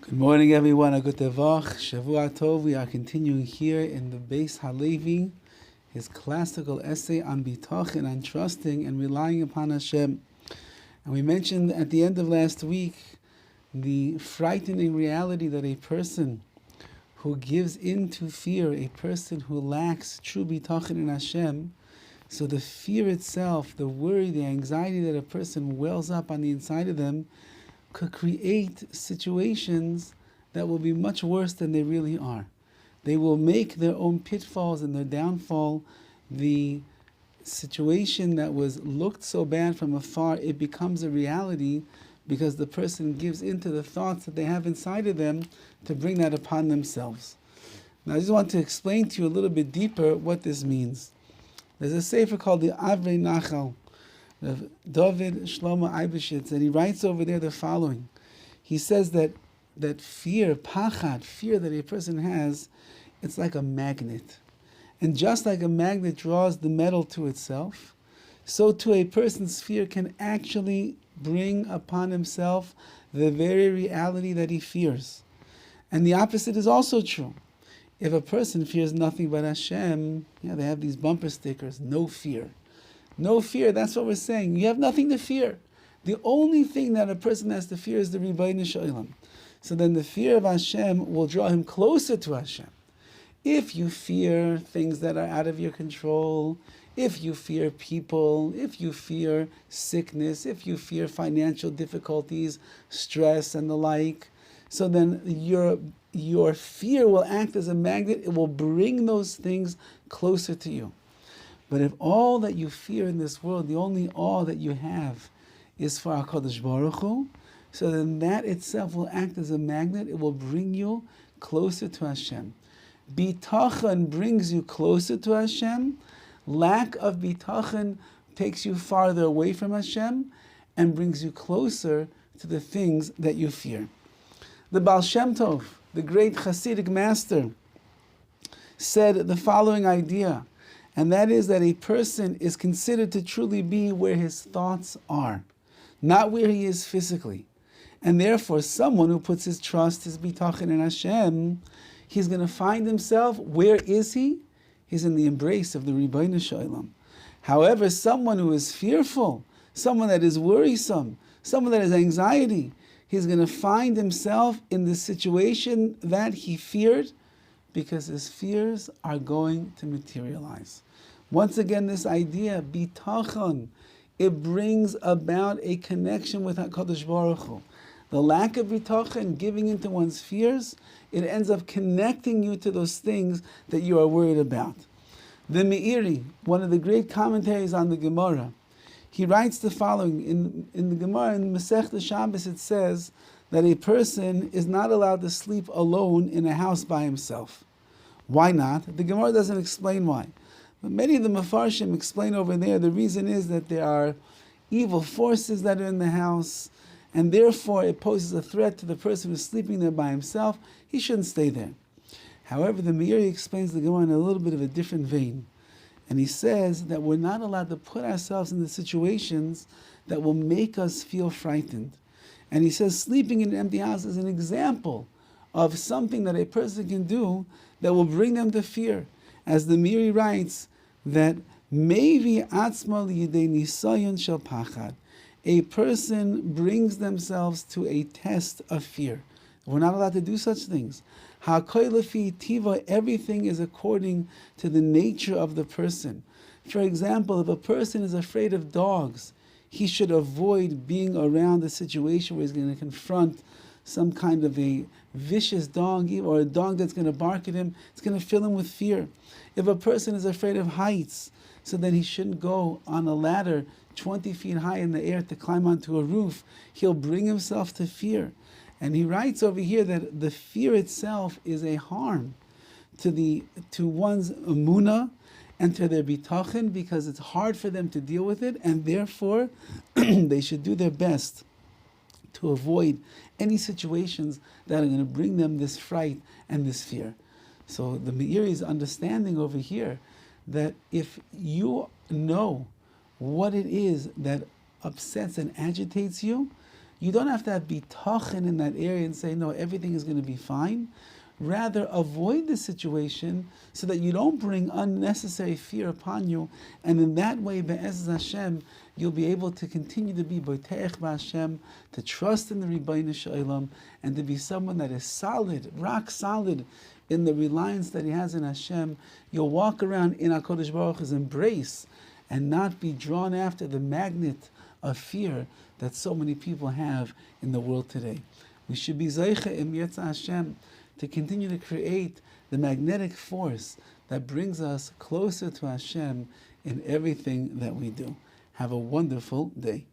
Good morning, everyone. A good Tevach, Shavua Tov. We are continuing here in the BEIS HALEVI, his classical essay on Bitachon, on trusting and relying upon Hashem. And we mentioned at the end of last week the frightening reality that a person who gives in to fear, a person who lacks true Bitachon in Hashem, so the fear itself, the worry, the anxiety that a person wells up on the inside of them, could create situations that will be much worse than they really are. They will make their own pitfalls and their downfall. The situation that was looked so bad from afar, it becomes a reality because the person gives into the thoughts that they have inside of them to bring that upon themselves. Now I just want to explain to you a little bit deeper what this means. There's a sefer called the Avrei Nachal, Dovid Shlomo Eibeshitz, and he writes over there the following. He says that fear, pachad, fear that a person has, it's like a magnet. And just like a magnet draws the metal to itself, so too a person's fear can actually bring upon himself the very reality that he fears. And the opposite is also true. If a person fears nothing but Hashem, they have these bumper stickers, no fear. No fear, that's what we're saying. You have nothing to fear. The only thing that a person has to fear is the Ribono Shel Olam. So then the fear of Hashem will draw him closer to Hashem. If you fear things that are out of your control, if you fear people, if you fear sickness, if you fear financial difficulties, stress and the like, so then your fear will act as a magnet. It will bring those things closer to you. But if all that you fear in this world, the only awe that you have is for HaKadosh Baruch Hu, so then that itself will act as a magnet. It will bring you closer to Hashem. Bitachon brings you closer to Hashem. Lack of Bitachon takes you farther away from Hashem and brings you closer to the things that you fear. The Baal Shem Tov, the great Hasidic master, said the following idea, and that is that a person is considered to truly be where his thoughts are, not where he is physically. And therefore, someone who puts his trust, his bitachon in Hashem, he's going to find himself, where is he? He's in the embrace of the Ribono Shel Olam. However, someone who is fearful, someone that is worrisome, someone that has anxiety, he's going to find himself in the situation that he feared, because his fears are going to materialize. Once again, this idea, bitachon, it brings about a connection with HaKadosh Baruch Hu. The lack of bitachon, giving into one's fears, it ends up connecting you to those things that you are worried about. The Meiri, one of the great commentaries on the Gemara, he writes the following. In the Gemara, in Masechta Shabbos, it says that a person is not allowed to sleep alone in a house by himself. Why not? The Gemara doesn't explain why. But many of the Mefarshim explain over there, the reason is that there are evil forces that are in the house, and therefore it poses a threat to the person who's sleeping there by himself. He shouldn't stay there. However, the Meiri explains the Gemara in a little bit of a different vein. And he says that we're not allowed to put ourselves in the situations that will make us feel frightened. And he says sleeping in an empty house is an example of something that a person can do that will bring them to fear. As the Meiri writes, that maybe atzma liyidei nisayon shel pachad, a person brings themselves to a test of fear. We're not allowed to do such things. Ha'kol lefi tiva, everything is according to the nature of the person. For example, if a person is afraid of dogs, he should avoid being around a situation where he's going to confront some kind of a vicious dog or a dog that's going to bark at him. It's going to fill him with fear. If a person is afraid of heights, so then he shouldn't go on a ladder 20 feet high in the air to climb onto a roof. He'll bring himself to fear. And he writes over here that the fear itself is a harm to one's emunah and to their bitachon, because it's hard for them to deal with it, and therefore they should do their best to avoid any situations that are going to bring them this fright and this fear. So the Meiri is understanding over here that if you know what it is that upsets and agitates you, You don't have to have Bitachon in that area and say, no, everything is going to be fine. Rather, avoid the situation so that you don't bring unnecessary fear upon you. And in that way, be'ez Hashem, you'll be able to continue to be boiteich b'Hashem, to trust in the Rabbi Shalom, and to be someone that is solid, rock solid in the reliance that he has in Hashem. You'll walk around in HaKadosh Baruch Hu's embrace and not be drawn after the magnet of fear that so many people have in the world today. We should be Zaycha im Yetza Hashem, to continue to create the magnetic force that brings us closer to Hashem in everything that we do. Have a wonderful day.